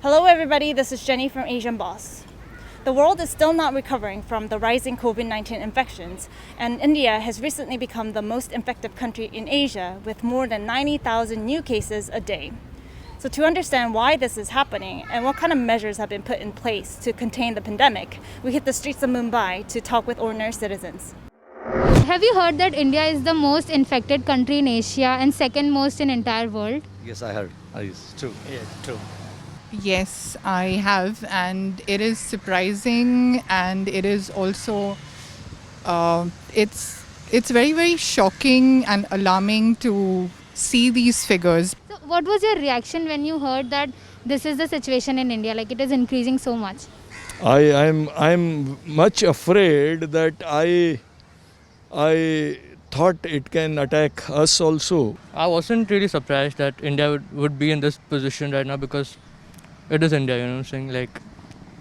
Hello everybody, this is Jenny from Asian Boss. The world is still not recovering from the rising COVID-19 infections, and India has recently become the most infected country in Asia with more than 90,000 new cases a day. So to understand why this is happening and what kind of measures have been put in place to contain the pandemic, we hit the streets of Mumbai to talk with ordinary citizens. Have you heard that India is the most infected country in Asia and second most in entire world? Yes, I heard. It's true. Yeah, true. Yes, I have, and it is surprising, and it is also it's very, very shocking and alarming to see these figures. So what was your reaction when you heard that this is the situation in India, like it is increasing so much? I'm much afraid that I thought it can attack us also. I wasn't really surprised that India would be in this position right now because it is India, you know what I'm saying? Like,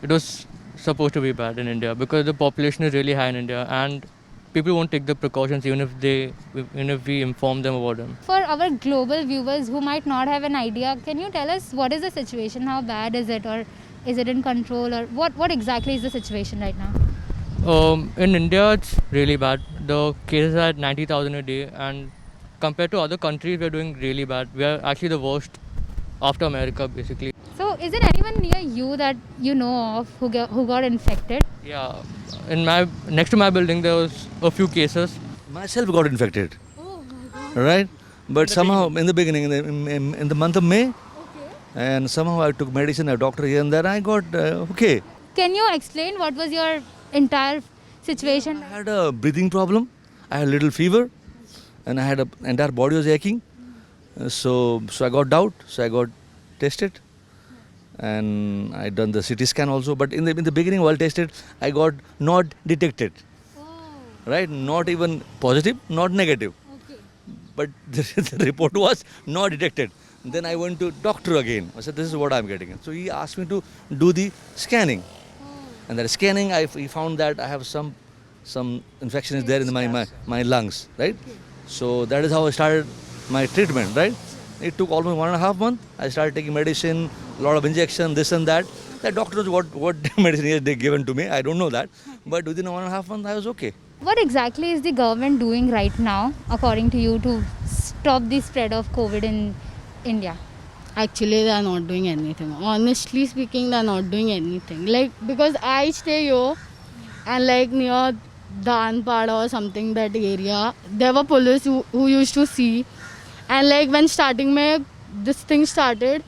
it was supposed to be bad in India because the population is really high in India and people won't take the precautions even if we inform them about them. For our global viewers who might not have an idea, can you tell us what is the situation, how bad is it, or is it in control, or what exactly is the situation right now? In India, it's really bad. The cases are at 90,000 a day, and compared to other countries, we're doing really bad. We are actually the worst after America, basically. So is there anyone near you that you know of who got infected? Yeah, next to my building, there was a few cases. Myself got infected, Oh my god. right? But somehow in the beginning, in the month of May, Okay. and somehow I took medicine, a doctor here and there, I got okay. Can you explain what was your entire situation? I had a breathing problem, I had a little fever, and I had entire body was aching. So I got doubt, so I got tested, and I done the CT scan also. But in the beginning, while tested, I got not detected, Oh, right? Not even positive, not negative. okay. But the report was not detected. Then I went to doctor again. I said, this is what I'm getting. So he asked me to do the scanning. And that scanning, he found that I have some infection is there in my lungs, right? So that is how I started my treatment, right? It took almost 1.5 months. I started taking medicine, a lot of injection, this and that. The doctor knows what medicine they given to me. I don't know that. But within 1.5 months, I was okay. What exactly is the government doing right now, according to you, to stop the spread of COVID in India? Actually, they are not doing anything. Honestly speaking, they are not doing anything. Like, because I stay here and like near Danpada or something, that area, there were police who used to see. And like when starting this thing started,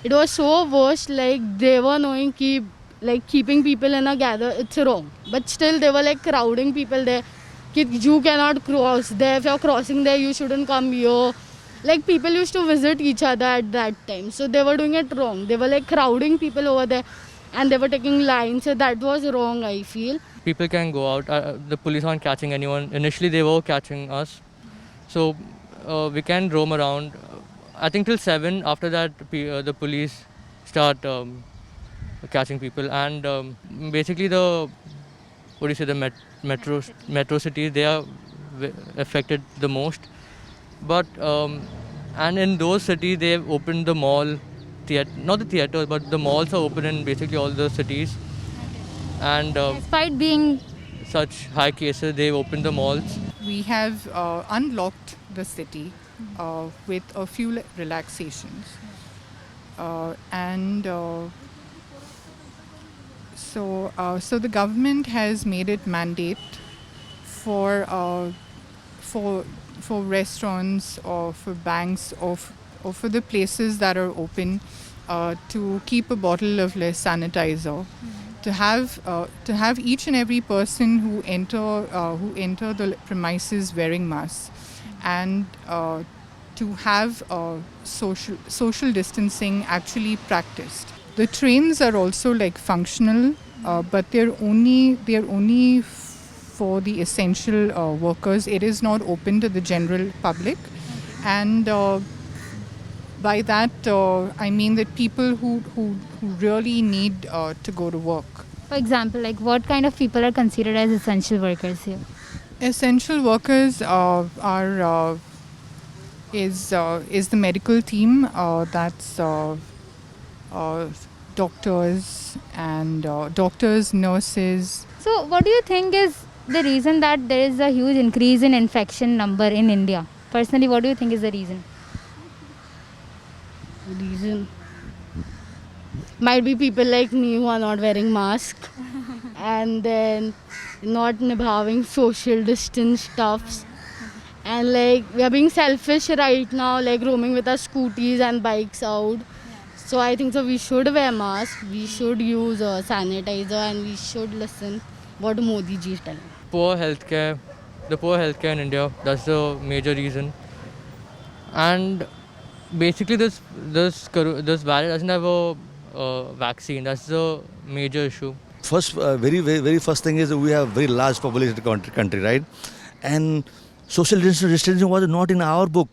it was so worse. Like they were knowing keeping people in a gather, it's wrong. But still they were like crowding people there. You cannot cross there. If you're crossing there, you shouldn't come here. Like people used to visit each other at that time. So they were doing it wrong. They were like crowding people over there and they were taking lines. So that was wrong, I feel. People can go out. The police aren't catching anyone. Initially, they were catching us. So we can roam around. I think till 7. After that, the police start catching people. And basically, the metro cities, they are affected the most. But and in those cities, they've opened the mall, not the theaters, but the malls are open in basically all the cities. And Despite being such high cases, they've opened the malls. We have unlocked the city with a few relaxations, and so the government has made it mandate for restaurants or for banks or for the places that are open to keep a bottle of less sanitizer. To have each and every person who enter the premises wearing masks, and to have social distancing actually practiced. The trains are also like functional, but they're only for the essential workers. It is not open to the general public, and by that I mean that people who really need to go to work. For example, like what kind of people are considered as essential workers here? Essential workers is the medical team that's doctors and doctors, nurses. So, what do you think is the reason that there is a huge increase in infection number in India? Personally, what do you think is the reason? Reason might be people like me who are not wearing mask and then not nibhaving social distance stuffs, and like we are being selfish right now, like roaming with our scooties and bikes out. So I think so we should wear masks, we should use sanitizer, and we should listen what Modi ji is telling. Poor healthcare, the poor healthcare in India, that's the major reason. And basically this virus doesn't have a vaccine. That's the major issue. First, very first thing is that we have very large populated country, right? And social distancing was not in our book.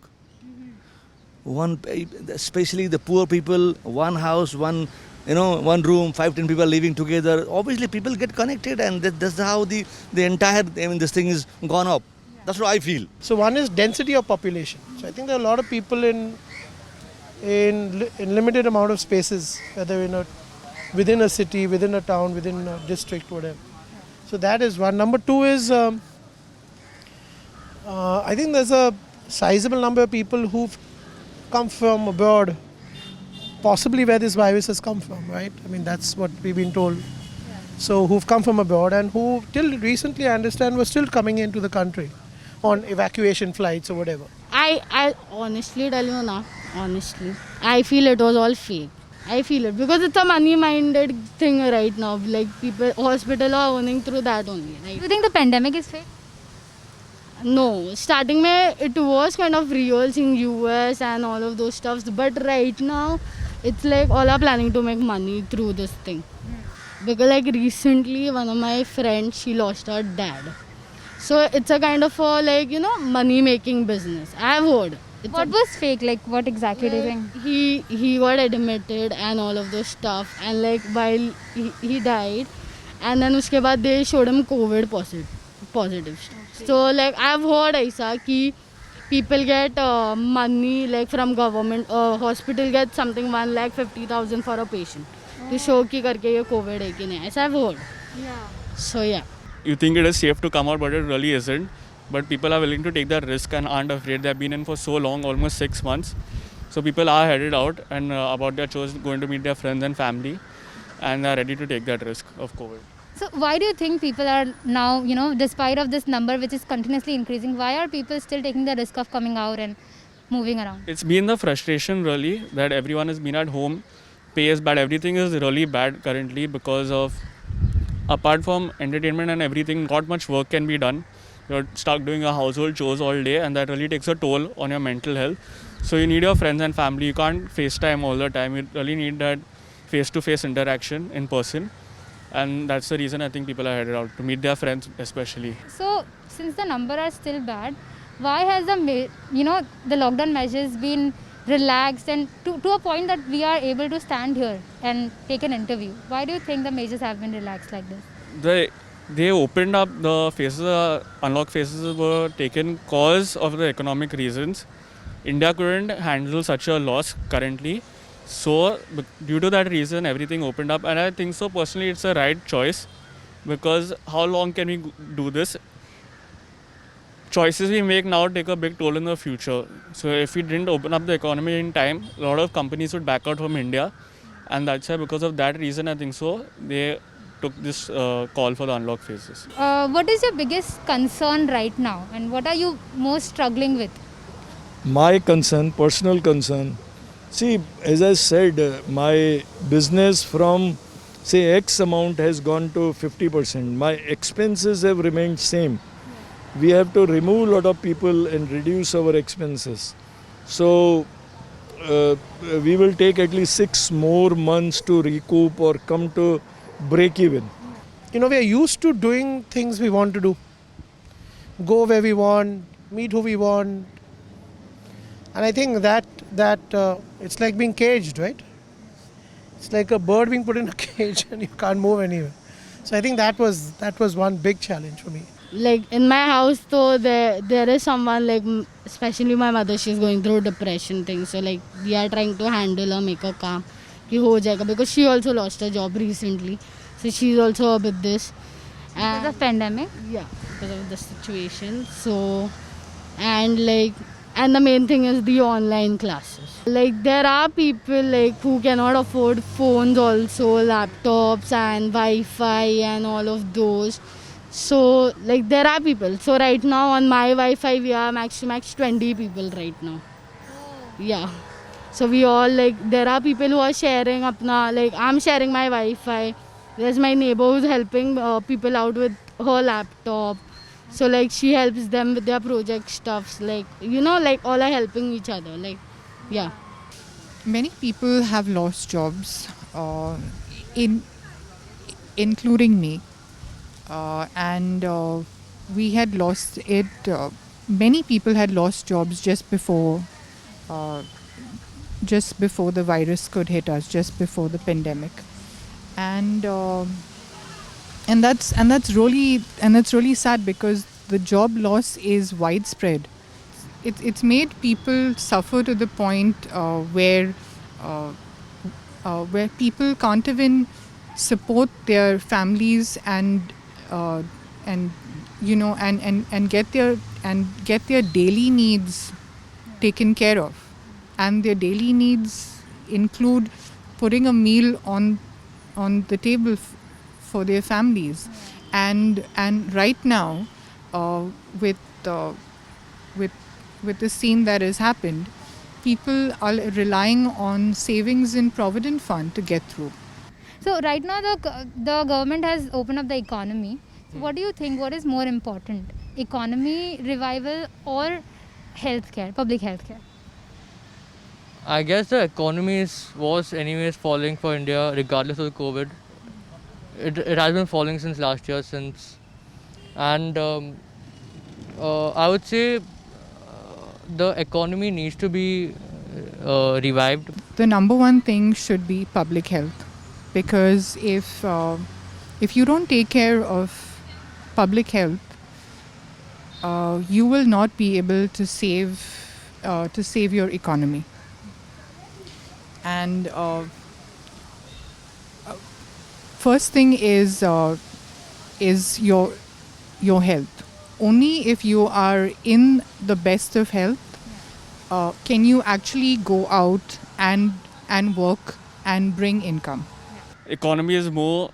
Especially the poor people, one house, one room, 5-10 people living together. Obviously, people get connected, and that's how the entire this thing is gone up. That's what I feel. So one is density of population. So I think there are a lot of people in limited amount of spaces, whether within a city, within a town, within a district, whatever. So that is one. Number two is I think there's a sizable number of people who've come from abroad, possibly where this virus has come from, right? I mean, that's what we've been told. So who've come from abroad and who till recently, I understand, were still coming into the country on evacuation flights or whatever. I honestly tell you now, I feel it was all fake. I feel it because it's a money-minded thing right now. Like people, hospital are earning through that only. Right? Do you think the pandemic is fake? No, starting mein it was kind of real in US and all of those stuffs, but right now it's like all are planning to make money through this thing. Because like recently one of my friends, she lost her dad. So it's a kind of a money making business. I've heard. What was fake? Like what exactly do you think? He got admitted and all of those stuff, and like while he died, and then uske baad they showed him COVID positive stuff. So like I've heard aisa ki people get money like from government, hospital gets something 1,50,000 for a patient to show ki karke ye COVID hai ki nahi. Aisa I've heard. Yeah. So yeah. You think it is safe to come out, but it really isn't. But people are willing to take that risk and aren't afraid. They've been in for so long, almost 6 months. So people are headed out and about their chores, going to meet their friends and family, and are ready to take that risk of COVID. So why do you think people are now, despite of this number which is continuously increasing, why are people still taking the risk of coming out and moving around? It's been the frustration really that everyone has been at home, pay is bad, everything is really bad currently because of, apart from entertainment and everything, not much work can be done. You're stuck doing your household chores all day, and that really takes a toll on your mental health. So you need your friends and family. You can't FaceTime all the time. You really need that face-to-face interaction in person. And that's the reason I think people are headed out, to meet their friends especially. So since the number are still bad, why has the lockdown measures been relaxed and to a point that we are able to stand here and take an interview? Why do you think the measures have been relaxed like this? They opened up the phases, unlock phases were taken because of the economic reasons. India couldn't handle such a loss currently. So due to that reason, everything opened up. And I think so personally, it's a right choice because how long can we do this? Choices we make now take a big toll in the future. So if we didn't open up the economy in time, a lot of companies would back out from India. And that's why because of that reason, I think so, they took this call for the unlock phases. What is your biggest concern right now and what are you most struggling with? My concern, personal concern, see, as I said, my business from say X amount has gone to 50%. My expenses have remained same. We have to remove a lot of people and reduce our expenses. So we will take at least 6 more months to recoup or come to break even. We are used to doing things we want to do. Go where we want, meet who we want. And I think that it's like being caged, right? It's like a bird being put in a cage and you can't move anywhere. So I think that was one big challenge for me. Like in my house, though, there is someone like, especially my mother, she's going through depression thing. So like we are trying to handle her, make her calm. कि हो जाएगा, because she also lost her job recently, so she's also up with this. Because of pandemic. Yeah, because of the situation. So, and the main thing is the online classes. Like, there are people like who cannot afford phones also, laptops and Wi-Fi and all of those. So, like, there are people. So right now on my Wi-Fi we are max 20 people right now. Yeah. So we all, like, there are people who are sharing apna, like I'm sharing my Wi-Fi. There's my neighbor who's helping people out with her laptop. So like she helps them with their project stuffs. Like, like all are helping each other. Like, yeah. Many people have lost jobs, including me, and we had lost it. Many people had lost jobs just before the virus could hit us, just before the pandemic, and that's really sad, because the job loss is widespread. It's made people suffer to the point where people can't even support their families and get their daily needs taken care of. And their daily needs include putting a meal on the table for their families. And right now, with the scene that has happened, people are relying on savings in Provident Fund to get through. So right now the government has opened up the economy. So what do you think? What is more important, economy revival or healthcare, public healthcare? I guess the economy was anyways falling for India regardless of the COVID. It has been falling since last year, and I would say the economy needs to be revived. The number one thing should be public health, because if you don't take care of public health, you will not be able to save your economy. And first thing is your health. Only if you are in the best of health can you actually go out and work and bring income. Economy is more,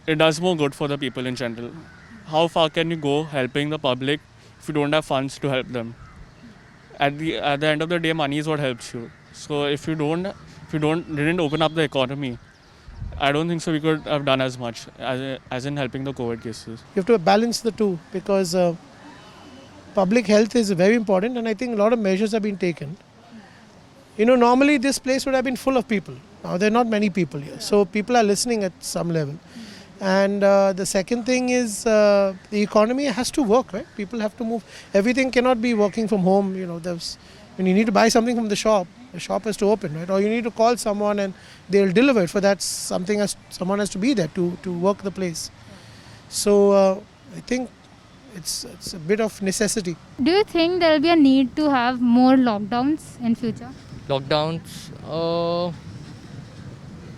it does more good for the people in general. How far can you go helping the public if you don't have funds to help them? At the end of the day, money is what helps you. So if you didn't open up the economy, I don't think so we could have done as much as in helping the COVID cases. You have to balance the two, because public health is very important, and I think a lot of measures have been taken. Normally this place would have been full of people. Now there are not many people here, so people are listening at some level. And the second thing is the economy has to work, right? People have to move. Everything cannot be working from home. When you need to buy something from the shop has to open, right? Or you need to call someone and they'll deliver it. For that, someone has to be there to work the place. So I think it's a bit of necessity. Do you think there will be a need to have more lockdowns in future? Lockdowns,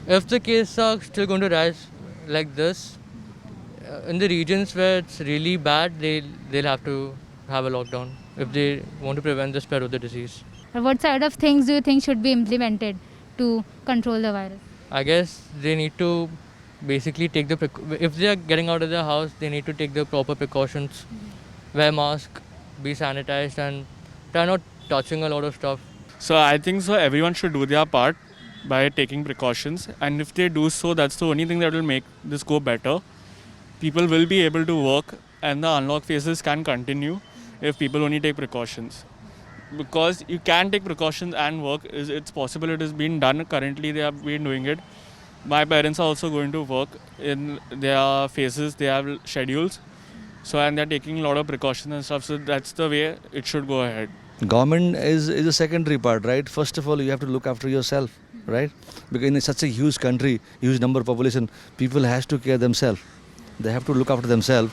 if the cases are still going to rise like this, in the regions where it's really bad, they'll have to have a lockdown if they want to prevent the spread of the disease. What side of things do you think should be implemented to control the virus? I guess they need to basically take if they are getting out of their house, they need to take the proper precautions, wear mask, be sanitized, and try not touching a lot of stuff. So I think so everyone should do their part by taking precautions, and if they do so, that's the only thing that will make this go better. People will be able to work, and the unlock phases can continue if people only take precautions. Because you can take precautions and work, it's possible. It is being done currently. They have been doing it. My parents are also going to work in their phases. They have schedules, and they're taking a lot of precautions and stuff. So that's the way it should go ahead. Government is a secondary part, right? First of all, you have to look after yourself, right? Because in such a huge country, huge number of population, people has to care themselves. They have to look after themselves.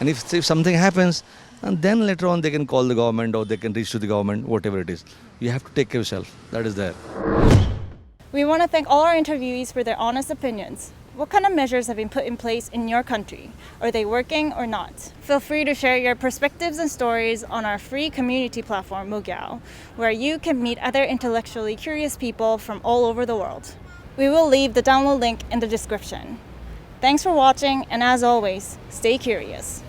And if something happens, and then later on they can call the government or they can reach to the government, whatever it is. You have to take care of yourself. That is there. We want to thank all our interviewees for their honest opinions. What kind of measures have been put in place in your country? Are they working or not? Feel free to share your perspectives and stories on our free community platform, Mugyao, where you can meet other intellectually curious people from all over the world. We will leave the download link in the description. Thanks for watching, and as always, stay curious.